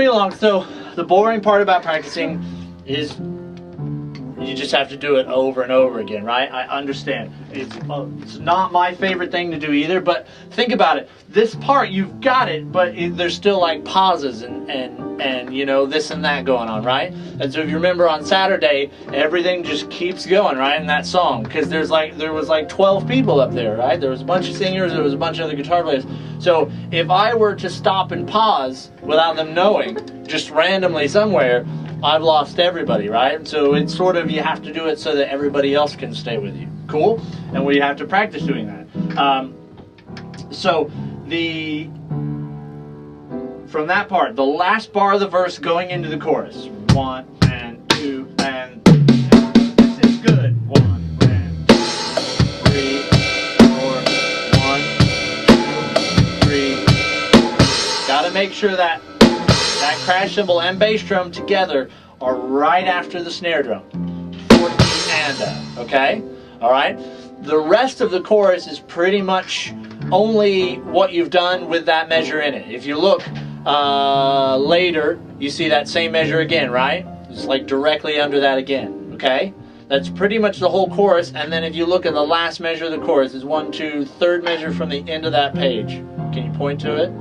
me along. So the boring part about practicing is you just have to do it over and over again, right? I understand. It's not my favorite thing to do either, but think about it. This part, you've got it, but there's still like pauses and you know, this and that going on, right? And so if you remember on Saturday, everything just keeps going, right, in that song, because there was like 12 people up there, right? There was a bunch of singers, there was a bunch of other guitar players. So if I were to stop and pause without them knowing, just randomly somewhere, I've lost everybody, right? So it's sort of, you have to do it so that everybody else can stay with you. Cool? And we have to practice doing that. From that part, the last bar of the verse going into the chorus. 1 and 2 and this is good. 1 and 2, 3, 4, 1, 2, 3. Gotta make sure that crash cymbal and bass drum together are right after the snare drum. 14 and okay? Alright? The rest of the chorus is pretty much only what you've done with that measure in it. If you look later, you see that same measure again, right? It's like directly under that again, okay? That's pretty much the whole chorus, and then if you look at the last measure of the chorus, is 1, 2, third measure from the end of that page. Can you point to it?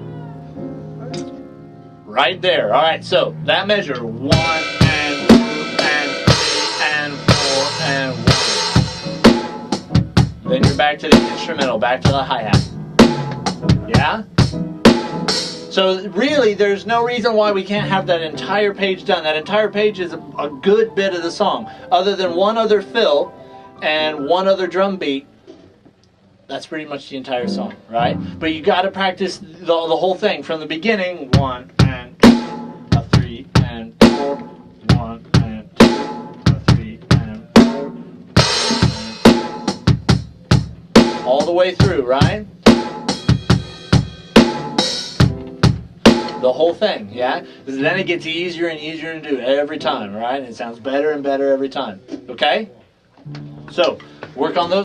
Right there. Alright, so that measure, 1 and 2 and 3 and 4 and 1. Then you're back to the instrumental, back to the hi-hat. Yeah? So really, there's no reason why we can't have that entire page done. That entire page is a good bit of the song. Other than one other fill and one other drum beat, that's pretty much the entire song, right? But you got to practice the whole thing from the beginning. 1 and 2, 3 and 4. 1 and 2, 3 and 4. All the way through, right? The whole thing, yeah? Because then it gets easier and easier to do every time, right? And it sounds better and better every time, okay? So, work on those.